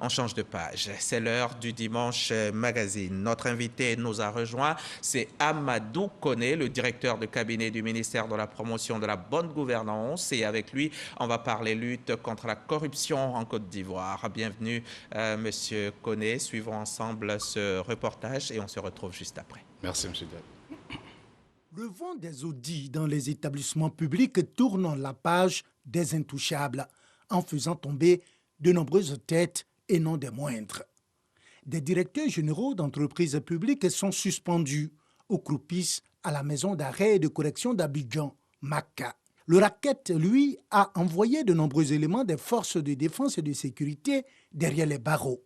On change de page. C'est l'heure du Dimanche Magazine. Notre invité nous a rejoint, c'est Amadou Koné, le directeur de cabinet du ministère de la Promotion de la Bonne Gouvernance. Et avec lui, on va parler lutte contre la corruption en Côte d'Ivoire. Bienvenue, Monsieur Koné. Suivons ensemble ce reportage et on se retrouve juste après. Merci, M. Diab. Le vent des audits dans les établissements publics tourne la page des intouchables, en faisant tomber de nombreuses têtes et non des moindres. Des directeurs généraux d'entreprises publiques sont suspendus ou croupissent à la maison d'arrêt et de correction d'Abidjan, MACA. Le racket, lui, a envoyé de nombreux éléments des forces de défense et de sécurité derrière les barreaux.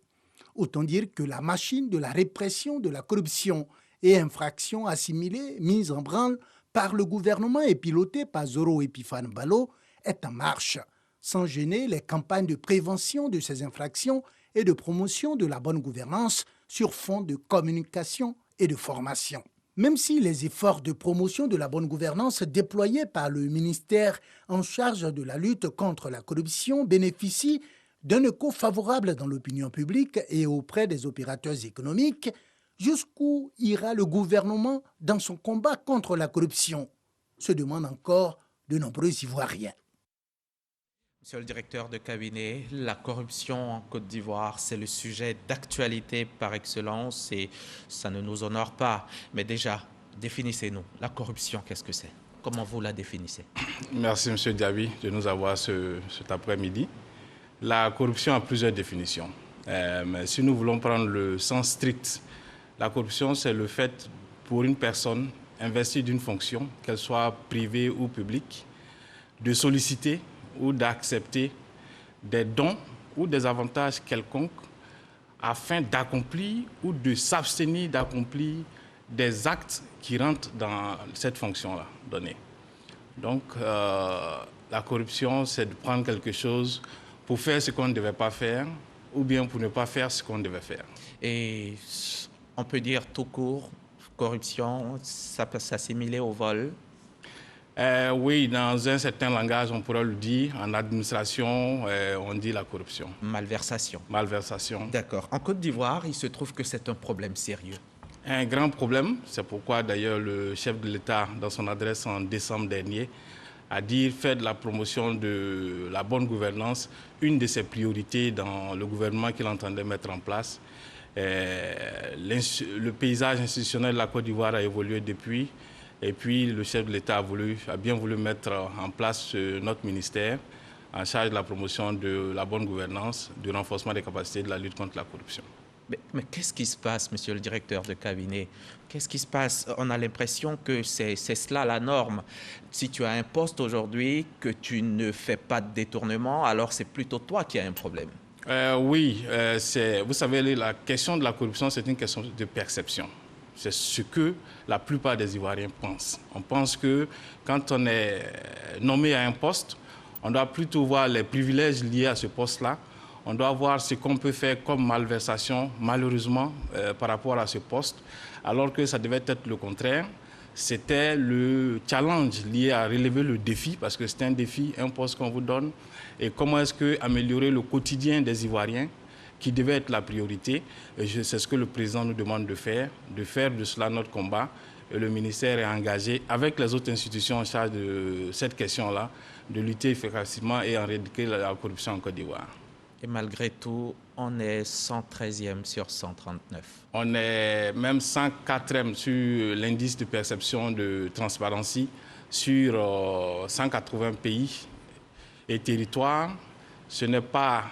Autant dire que la machine de la répression de la corruption et infractions assimilées, mises en branle par le gouvernement et pilotée par Zoro Epifane Balo, est en marche, sans gêner les campagnes de prévention de ces infractions et de promotion de la bonne gouvernance sur fond de communication et de formation. Même si les efforts de promotion de la bonne gouvernance déployés par le ministère en charge de la lutte contre la corruption bénéficient d'un écho favorable dans l'opinion publique et auprès des opérateurs économiques, jusqu'où ira le gouvernement dans son combat contre la corruption, se demandent encore de nombreux Ivoiriens. Monsieur le directeur de cabinet, la corruption en Côte d'Ivoire, c'est le sujet d'actualité par excellence et ça ne nous honore pas. Mais déjà, définissez-nous. La corruption, qu'est-ce que c'est? Comment vous la définissez? Merci, M. Diaby, de nous avoir cet après-midi. La corruption a plusieurs définitions. Mais si nous voulons prendre le sens strict, la corruption, c'est le fait pour une personne investie d'une fonction, qu'elle soit privée ou publique, de solliciter ou d'accepter des dons ou des avantages quelconques afin d'accomplir ou de s'abstenir d'accomplir des actes qui rentrent dans cette fonction-là donnée. Donc, la corruption, c'est de prendre quelque chose pour faire ce qu'on ne devait pas faire ou bien pour ne pas faire ce qu'on devait faire. Et on peut dire tout court, corruption, ça peut s'assimiler au vol? Oui, dans un certain langage, on pourrait le dire. En administration, on dit la corruption. Malversation. Malversation. D'accord. En Côte d'Ivoire, il se trouve que c'est un problème sérieux. Un grand problème. C'est pourquoi, d'ailleurs, le chef de l'État, dans son adresse en décembre dernier, a dit faire de la promotion de la bonne gouvernance une de ses priorités dans le gouvernement qu'il entendait mettre en place. Le paysage institutionnel de la Côte d'Ivoire a évolué depuis. Et puis, le chef de l'État a bien voulu mettre en place notre ministère en charge de la promotion de la bonne gouvernance, du renforcement des capacités de la lutte contre la corruption. Mais qu'est-ce qui se passe, monsieur le directeur de cabinet? Qu'est-ce qui se passe? On a l'impression que c'est cela la norme. Si tu as un poste aujourd'hui, que tu ne fais pas de détournement, alors c'est plutôt toi qui as un problème. Oui, vous savez, la question de la corruption, c'est une question de perception. C'est ce que la plupart des Ivoiriens pensent. On pense que quand on est nommé à un poste, on doit plutôt voir les privilèges liés à ce poste-là. On doit voir ce qu'on peut faire comme malversation, malheureusement, par rapport à ce poste, alors que ça devait être le contraire. C'était le challenge lié à relever le défi, parce que c'est un défi, un poste qu'on vous donne, et comment est-ce qu'améliorer le quotidien des Ivoiriens, qui devait être la priorité. C'est ce que le président nous demande de faire de cela notre combat. Et le ministère est engagé avec les autres institutions en charge de cette question-là, de lutter efficacement et éradiquer la corruption en Côte d'Ivoire. Et malgré tout, on est 113e sur 139. On est même 104e sur l'indice de perception de transparence sur 180 pays et territoires. Ce n'est pas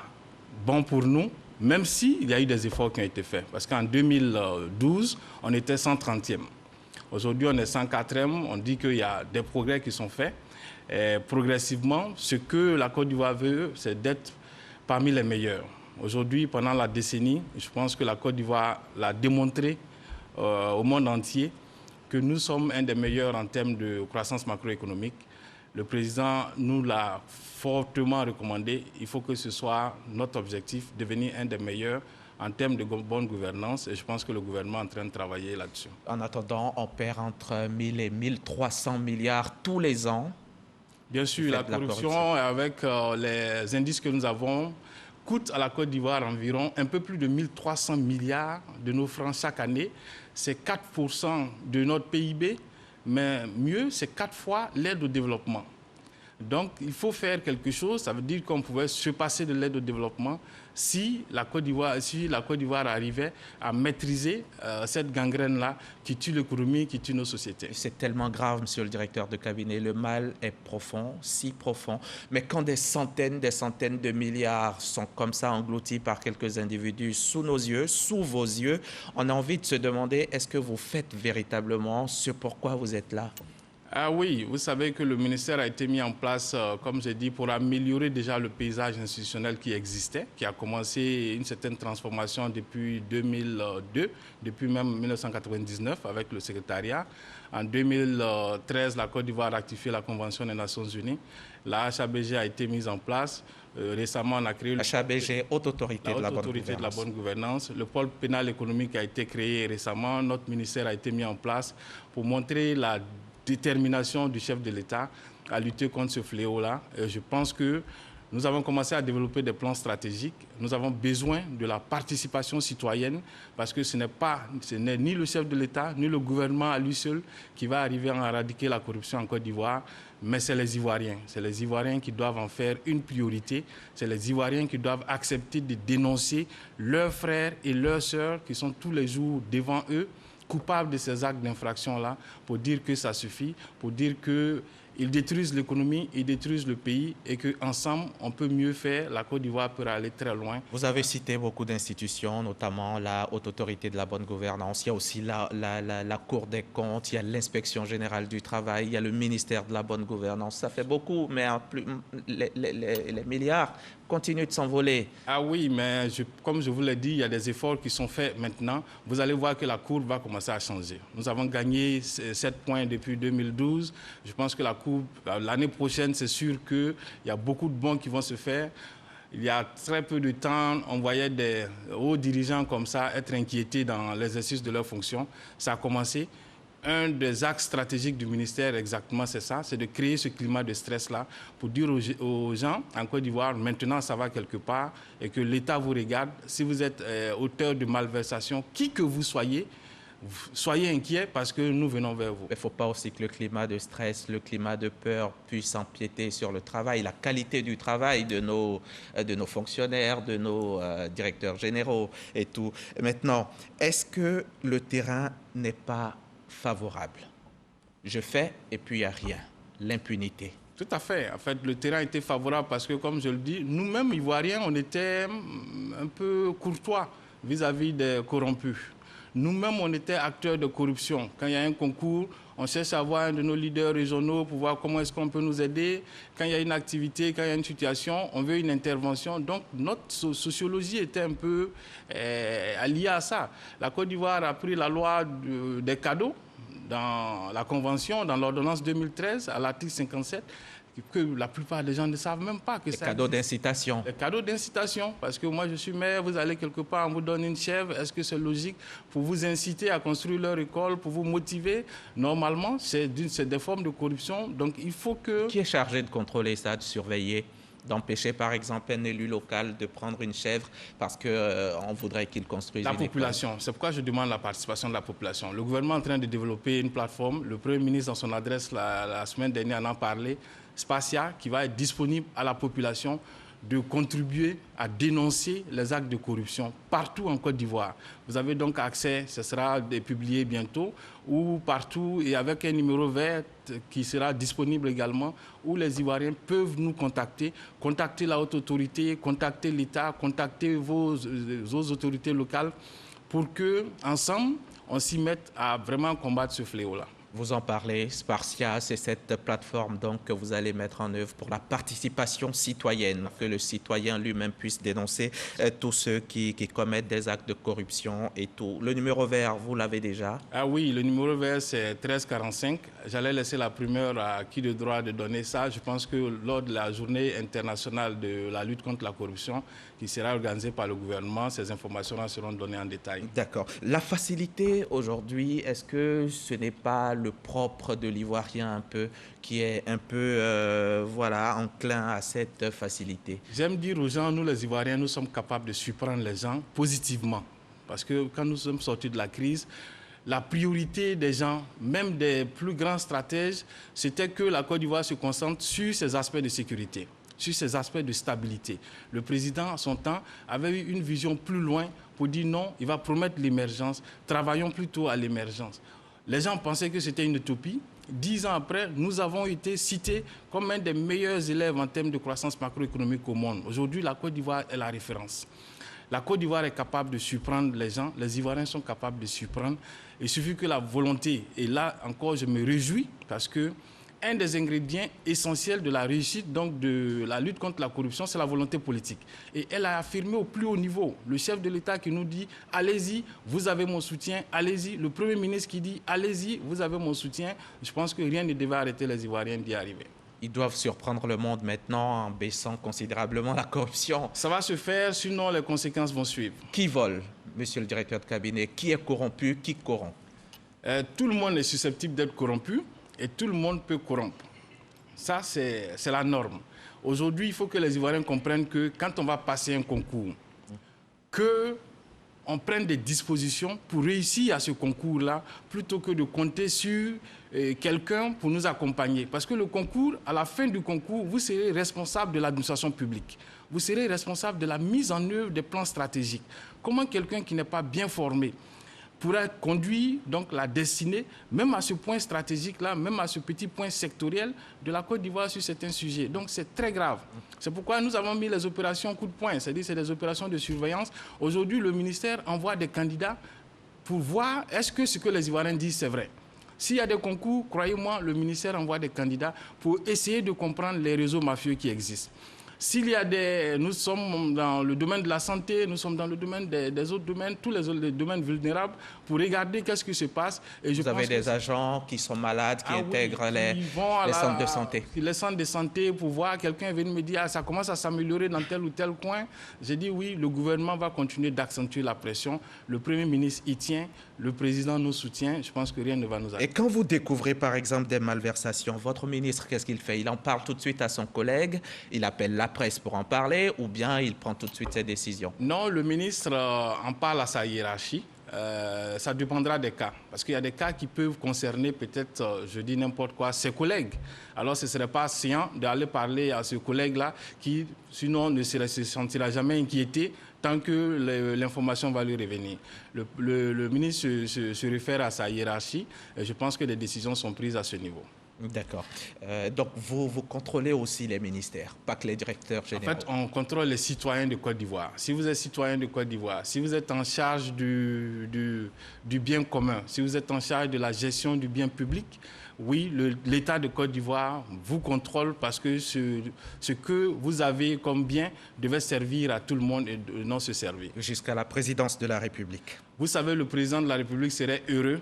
bon pour nous, même s'il y a eu des efforts qui ont été faits. Parce qu'en 2012, on était 130e. Aujourd'hui, on est 104e. On dit qu'il y a des progrès qui sont faits. Et progressivement, ce que la Côte d'Ivoire veut, c'est d'être parmi les meilleurs. Aujourd'hui, pendant la décennie, je pense que la Côte d'Ivoire l'a démontré au monde entier que nous sommes un des meilleurs en termes de croissance macroéconomique. Le président nous l'a fortement recommandé. Il faut que ce soit notre objectif, devenir un des meilleurs en termes de bonne gouvernance. Et je pense que le gouvernement est en train de travailler là-dessus. En attendant, on perd entre 1000 et 1300 milliards tous les ans. Bien sûr, la corruption, avec les indices que nous avons, coûte à la Côte d'Ivoire environ un peu plus de 1300 milliards de nos francs chaque année. C'est 4% de notre PIB, mais mieux, c'est 4 fois l'aide au développement. Donc, il faut faire quelque chose. Ça veut dire qu'on pouvait se passer de l'aide au développement si la Côte d'Ivoire arrivait à maîtriser cette gangrène-là qui tue l'économie, qui tue nos sociétés. C'est tellement grave, monsieur le directeur de cabinet. Le mal est profond, si profond. Mais quand des centaines de milliards sont comme ça engloutis par quelques individus sous nos yeux, sous vos yeux, on a envie de se demander, est-ce que vous faites véritablement ce pourquoi vous êtes là ? Ah oui, vous savez que le ministère a été mis en place, comme j'ai dit, pour améliorer déjà le paysage institutionnel qui existait, qui a commencé une certaine transformation depuis 2002, depuis même 1999 avec le secrétariat. En 2013, la Côte d'Ivoire a ratifié la Convention des Nations Unies. La HABG a été mise en place. Récemment, on a créé la HABG, Haute Autorité de la Bonne Gouvernance. Le pôle pénal économique a été créé récemment. Notre ministère a été mis en place pour montrer la détermination du chef de l'État à lutter contre ce fléau-là. Je pense que nous avons commencé à développer des plans stratégiques. Nous avons besoin de la participation citoyenne parce que ce n'est ni le chef de l'État, ni le gouvernement à lui seul qui va arriver à éradiquer la corruption en Côte d'Ivoire, mais c'est les Ivoiriens. C'est les Ivoiriens qui doivent en faire une priorité. C'est les Ivoiriens qui doivent accepter de dénoncer leurs frères et leurs sœurs qui sont tous les jours devant eux, coupables de ces actes d'infraction-là, pour dire que ça suffit, pour dire qu'ils détruisent l'économie, ils détruisent le pays et qu'ensemble, on peut mieux faire. La Côte d'Ivoire peut aller très loin. Vous avez cité beaucoup d'institutions, notamment la Haute Autorité de la Bonne Gouvernance. Il y a aussi la Cour des comptes, il y a l'Inspection Générale du Travail, il y a le ministère de la Bonne Gouvernance. Ça fait beaucoup, mais les milliards continuent de s'envoler. Ah oui, mais comme je vous l'ai dit, il y a des efforts qui sont faits maintenant. Vous allez voir que la courbe va commencer à changer. Nous avons gagné 7 points depuis 2012. Je pense que la courbe, l'année prochaine, c'est sûr qu'il y a beaucoup de bons qui vont se faire. Il y a très peu de temps, on voyait des hauts dirigeants comme ça être inquiétés dans l'exercice de leurs fonctions. Ça a commencé. Un des axes stratégiques du ministère, exactement, c'est ça, c'est de créer ce climat de stress-là pour dire aux gens en Côte d'Ivoire, maintenant ça va quelque part et que l'État vous regarde. Si vous êtes auteur de malversation, qui que vous soyez inquiets parce que nous venons vers vous. Il ne faut pas aussi que le climat de stress, le climat de peur puisse empiéter sur le travail, la qualité du travail de nos fonctionnaires, de nos directeurs généraux et tout. Maintenant, est-ce que le terrain n'est pas favorable? Je fais et puis il n'y a rien. L'impunité. Tout à fait. En fait, le terrain était favorable parce que, comme je le dis, nous-mêmes, Ivoiriens, on était un peu courtois vis-à-vis des corrompus. Nous-mêmes, on était acteurs de corruption. Quand il y a un concours, on cherche à voir un de nos leaders régionaux pour voir comment est-ce qu'on peut nous aider. Quand il y a une activité, quand il y a une situation, on veut une intervention. Donc, notre sociologie était un peu liée à ça. La Côte d'Ivoire a pris la loi des cadeaux dans la Convention, dans l'ordonnance 2013, à l'article 57, que la plupart des gens ne savent même pas que ça existe. Les cadeaux d'incitation. Les cadeaux d'incitation, parce que moi je suis maire, vous allez quelque part, on vous donne une chèvre, est-ce que c'est logique pour vous inciter à construire leur école, pour vous motiver? Normalement, c'est des formes de corruption, donc il faut que... Qui est chargé de contrôler ça, de surveiller, d'empêcher par exemple un élu local de prendre une chèvre parce qu'on voudrait qu'il construise une population. C'est pourquoi je demande la participation de la population. Le gouvernement est en train de développer une plateforme. Le Premier ministre, dans son adresse la semaine dernière, en a parlé. Spatia, qui va être disponible à la population de contribuer à dénoncer les actes de corruption partout en Côte d'Ivoire. Vous avez donc accès, ce sera publié bientôt, ou partout, et avec un numéro vert qui sera disponible également, où les Ivoiriens peuvent nous contacter la haute autorité, contacter l'État, contacter vos autorités locales, pour qu'ensemble, on s'y mette à vraiment combattre ce fléau-là. Vous en parlez, Spatia, c'est cette plateforme donc, que vous allez mettre en œuvre pour la participation citoyenne, que le citoyen lui-même puisse dénoncer tous ceux qui commettent des actes de corruption et tout. Le numéro vert, vous l'avez déjà? Ah oui, le numéro vert, c'est 1345. j'allais laisser la primeur à qui de droit de donner ça. Je pense que lors de la journée internationale de la lutte contre la corruption, qui sera organisée par le gouvernement, ces informations-là seront données en détail. D'accord. La facilité aujourd'hui, est-ce que ce n'est pas le propre de l'Ivoirien un peu, qui est un peu voilà, enclin à cette facilité? J'aime dire aux gens, nous les Ivoiriens, nous sommes capables de surprendre les gens positivement. Parce que quand nous sommes sortis de la crise, la priorité des gens, même des plus grands stratèges, c'était que la Côte d'Ivoire se concentre sur ses aspects de sécurité, sur ses aspects de stabilité. Le président, à son temps, avait eu une vision plus loin pour dire non, il va promettre l'émergence, travaillons plutôt à l'émergence. Les gens pensaient que c'était une utopie. 10 ans après, nous avons été cités comme un des meilleurs élèves en termes de croissance macroéconomique au monde. Aujourd'hui, la Côte d'Ivoire est la référence. La Côte d'Ivoire est capable de surprendre les gens, les Ivoiriens sont capables de surprendre. Il suffit que la volonté, et là encore je me réjouis parce que un des ingrédients essentiels de la réussite donc de la lutte contre la corruption, c'est la volonté politique. Et elle a affirmé au plus haut niveau, le chef de l'État qui nous dit « allez-y, vous avez mon soutien, allez-y », le Premier ministre qui dit « allez-y, vous avez mon soutien », je pense que rien ne devait arrêter les Ivoiriens d'y arriver. Ils doivent surprendre le monde maintenant en baissant considérablement la corruption. Ça va se faire, sinon les conséquences vont suivre. Qui vole, monsieur le directeur de cabinet? Qui est corrompu? Qui corrompt? Tout le monde est susceptible d'être corrompu et tout le monde peut corrompre. Ça, c'est la norme. Aujourd'hui, il faut que les Ivoiriens comprennent que quand on va passer un concours, qu'on prenne des dispositions pour réussir à ce concours-là, plutôt que de compter sur quelqu'un pour nous accompagner. Parce que le concours, à la fin du concours, vous serez responsable de l'administration publique. Vous serez responsable de la mise en œuvre des plans stratégiques. Comment quelqu'un qui n'est pas bien formé pourra conduire donc la destinée, même à ce point stratégique-là, même à ce petit point sectoriel de la Côte d'Ivoire sur certains sujets. Donc c'est très grave. C'est pourquoi nous avons mis les opérations coup de poing, c'est-à-dire c'est des opérations de surveillance. Aujourd'hui, le ministère envoie des candidats pour voir est-ce que ce que les Ivoiriens disent c'est vrai. S'il y a des concours, croyez-moi, le ministère envoie des candidats pour essayer de comprendre les réseaux mafieux qui existent. S'il y a nous sommes dans le domaine de la santé, nous sommes dans le domaine des autres domaines, tous les domaines vulnérables, pour regarder qu'est-ce qui se passe. Et vous avez des agents qui sont malades, qui intègrent les centres de santé. Les centres de santé pour voir, quelqu'un est venu me dire, ça commence à s'améliorer dans tel ou tel coin. J'ai dit oui, le gouvernement va continuer d'accentuer la pression. Le Premier ministre y tient, le président nous soutient. Je pense que rien ne va nous arrêter. Et quand vous découvrez par exemple des malversations, votre ministre, qu'est-ce qu'il fait? Il en parle tout de suite à son collègue, il appelle la presse pour en parler ou bien il prend tout de suite ses décisions? Non, le ministre en parle à sa hiérarchie. Ça dépendra des cas. Parce qu'il y a des cas qui peuvent concerner peut-être, je dis n'importe quoi, ses collègues. Alors ce ne serait pas séant d'aller parler à ce collègue-là qui, sinon, ne se sentira jamais inquiété tant que l'information va lui revenir. Le ministre se réfère à sa hiérarchie et je pense que les décisions sont prises à ce niveau. D'accord. Donc, vous contrôlez aussi les ministères, pas que les directeurs généraux. En fait, on contrôle les citoyens de Côte d'Ivoire. Si vous êtes citoyen de Côte d'Ivoire, si vous êtes en charge du bien commun, si vous êtes en charge de la gestion du bien public, oui, l'État de Côte d'Ivoire vous contrôle parce que ce que vous avez comme bien devait servir à tout le monde et non se servir. Jusqu'à la présidence de la République. Vous savez, le président de la République serait heureux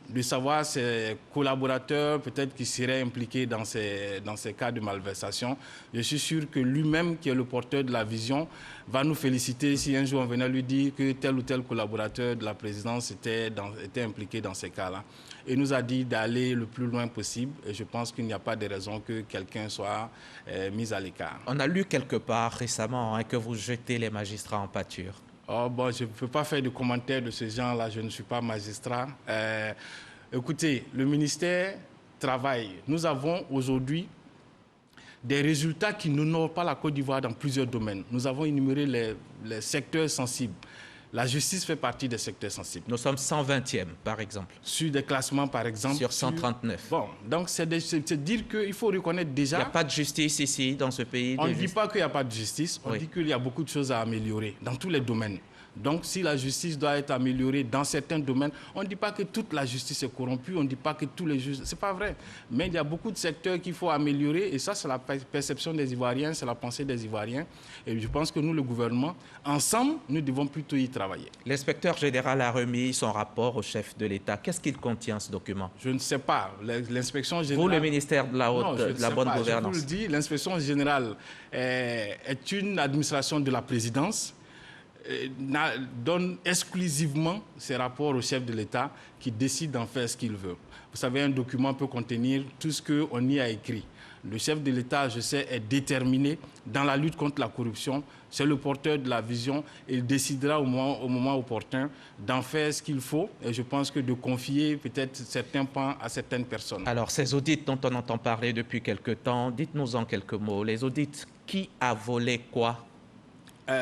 de savoir ses collaborateurs peut-être qui seraient impliqués dans ces cas de malversation. Je suis sûr que lui-même, qui est le porteur de la vision, va nous féliciter si un jour on venait lui dire que tel ou tel collaborateur de la présidence était impliqué dans ces cas-là. Et nous a dit d'aller le plus loin possible. Et je pense qu'il n'y a pas de raison que quelqu'un soit mis à l'écart. On a lu quelque part récemment que vous jetez les magistrats en pâture. Oh, bon, je ne peux pas faire de commentaires de ce genre-là, je ne suis pas magistrat. Écoutez, le ministère travaille. Nous avons aujourd'hui des résultats qui n'honorent pas la Côte d'Ivoire dans plusieurs domaines. Nous avons énuméré les secteurs sensibles. La justice fait partie des secteurs sensibles. Nous sommes 120e, par exemple. Sur des classements, par exemple. Sur 139. Bon, donc c'est dire qu'il faut reconnaître déjà... Il n'y a pas de justice ici, dans ce pays. On ne dit pas qu'il n'y a pas de justice, on dit qu'il y a beaucoup de choses à améliorer dans tous les domaines. Donc, si la justice doit être améliorée dans certains domaines, on ne dit pas que toute la justice est corrompue, on ne dit pas que tous les juges... Ce n'est pas vrai. Mais il y a beaucoup de secteurs qu'il faut améliorer et ça, c'est la perception des Ivoiriens, c'est la pensée des Ivoiriens. Et je pense que nous, le gouvernement, ensemble, nous devons plutôt y travailler. L'inspecteur général a remis son rapport au chef de l'État. Qu'est-ce qu'il contient, ce document? Je ne sais pas. L'inspection générale... Vous, le ministère de la bonne gouvernance. Je vous le dis, l'inspection générale est une administration de la présidence, donne exclusivement ses rapports au chef de l'État qui décide d'en faire ce qu'il veut. Vous savez, un document peut contenir tout ce qu'on y a écrit. Le chef de l'État, je sais, est déterminé dans la lutte contre la corruption. C'est le porteur de la vision et il décidera au moment opportun d'en faire ce qu'il faut. Et je pense que de confier peut-être certains pans à certaines personnes. Alors, ces audits dont on entend parler depuis quelque temps, dites-nous en quelques mots. Les audits, qui a volé quoi?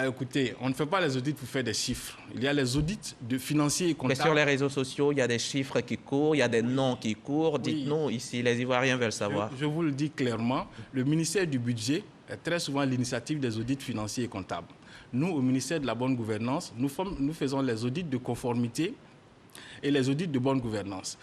Écoutez, on ne fait pas les audits pour faire des chiffres. Il y a les audits de financiers et comptables. Mais sur les réseaux sociaux, il y a des chiffres qui courent, il y a des noms qui courent. Dites-nous ici, les Ivoiriens veulent savoir. Je vous le dis clairement, le ministère du Budget est très souvent à l'initiative des audits financiers et comptables. Nous, au ministère de la Bonne Gouvernance, nous faisons les audits de conformité et les audits de bonne gouvernance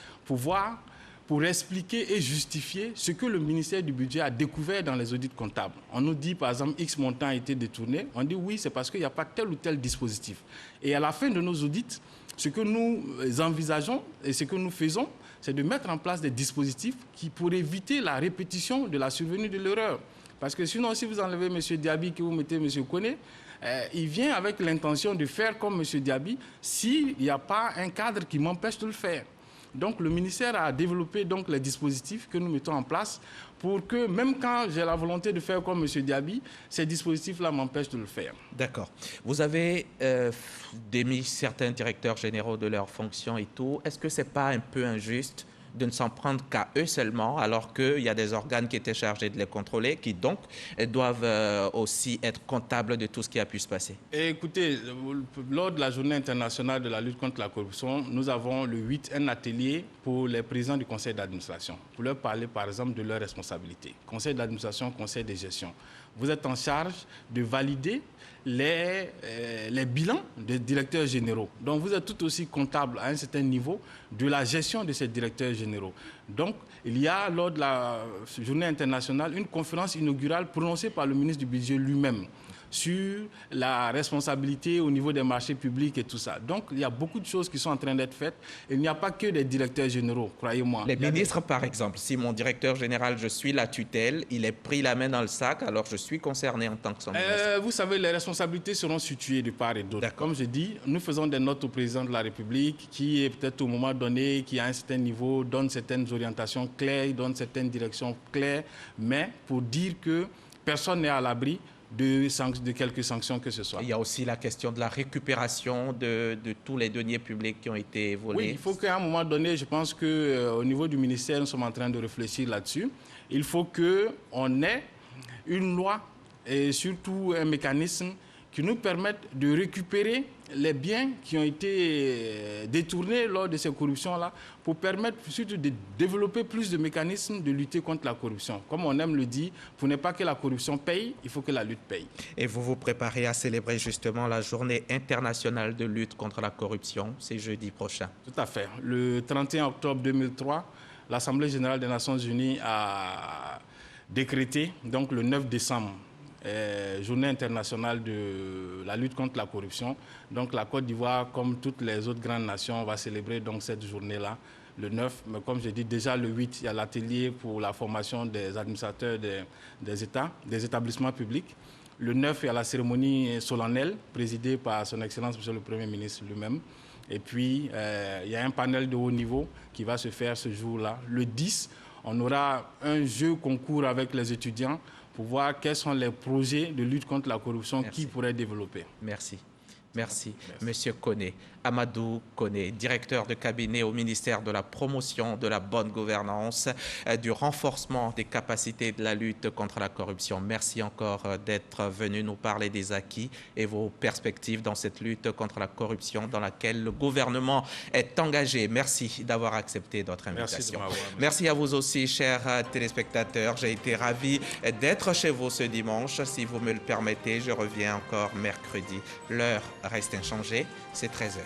pour expliquer et justifier ce que le ministère du Budget a découvert dans les audits comptables. On nous dit, par exemple, X montant a été détourné. On dit oui, c'est parce qu'il n'y a pas tel ou tel dispositif. Et à la fin de nos audits, ce que nous envisageons et ce que nous faisons, c'est de mettre en place des dispositifs pour éviter la répétition de la survenue de l'erreur. Parce que sinon, si vous enlevez M. Diaby, que vous mettez M. Koné, il vient avec l'intention de faire comme M. Diaby s'il n'y a pas un cadre qui m'empêche de le faire. Donc, le ministère a développé donc, les dispositifs que nous mettons en place pour que, même quand j'ai la volonté de faire comme M. Diaby, ces dispositifs-là m'empêchent de le faire. D'accord. Vous avez démis certains directeurs généraux de leurs fonctions et tout. Est-ce que ce n'est pas un peu injuste de ne s'en prendre qu'à eux seulement, alors qu'il y a des organes qui étaient chargés de les contrôler, qui donc doivent aussi être comptables de tout ce qui a pu se passer? Et écoutez, lors de la journée internationale de la lutte contre la corruption, nous avons le 8 un atelier pour les présidents du conseil d'administration, pour leur parler par exemple de leurs responsabilités. Conseil d'administration, conseil de gestion. Vous êtes en charge de valider les bilans des directeurs généraux. Donc, vous êtes tout aussi comptable à un certain niveau de la gestion de ces directeurs généraux. Donc, il y a, lors de la journée internationale, une conférence inaugurale prononcée par le ministre du Budget lui-même sur la responsabilité au niveau des marchés publics et tout ça. Donc, il y a beaucoup de choses qui sont en train d'être faites. Il n'y a pas que des directeurs généraux, croyez-moi. Les ministres, par exemple, si mon directeur général, je suis la tutelle, il est pris la main dans le sac, alors je suis concerné en tant que son ministre. Vous savez, les responsabilités seront situées de part et d'autre. Comme je dis, nous faisons des notes au président de la République qui est peut-être au moment donné, qui à un certain niveau donne certaines orientations claires, donne certaines directions claires, mais pour dire que personne n'est à l'abri de quelques sanctions que ce soit. Il y a aussi la question de la récupération de tous les deniers publics qui ont été volés. Oui, il faut qu'à un moment donné, je pense qu'au niveau du ministère, nous sommes en train de réfléchir là-dessus. Il faut qu'on ait une loi et surtout un mécanisme qui nous permette de récupérer les biens qui ont été détournés lors de ces corruptions-là pour permettre surtout de développer plus de mécanismes de lutter contre la corruption. Comme on aime le dire, pour ne pas que la corruption paye, il faut que la lutte paye. Et vous vous préparez à célébrer justement la journée internationale de lutte contre la corruption, c'est jeudi prochain. Tout à fait. Le 31 octobre 2003, l'Assemblée générale des Nations unies a décrété, donc le 9 décembre, journée internationale de la lutte contre la corruption. Donc la Côte d'Ivoire, comme toutes les autres grandes nations, va célébrer donc cette journée-là, le 9. Mais comme je dis, déjà le 8, il y a l'atelier pour la formation des administrateurs des États, des établissements publics. Le 9, il y a la cérémonie solennelle présidée par son Excellence, Monsieur le Premier ministre lui-même. Et puis, il y a un panel de haut niveau qui va se faire ce jour-là. Le 10, on aura un jeu concours avec les étudiants pour voir quels sont les projets de lutte contre la corruption qu'ils pourraient développer. Merci. Merci. Monsieur Koné, Amadou Koné, directeur de cabinet au ministère de la promotion de la bonne gouvernance, du renforcement des capacités de la lutte contre la corruption. Merci encore d'être venu nous parler des acquis et vos perspectives dans cette lutte contre la corruption dans laquelle le gouvernement est engagé. Merci d'avoir accepté notre invitation. Merci à vous aussi, chers téléspectateurs. J'ai été ravi d'être chez vous ce dimanche. Si vous me le permettez, je reviens encore mercredi. L'heure reste inchangé, c'est 13h.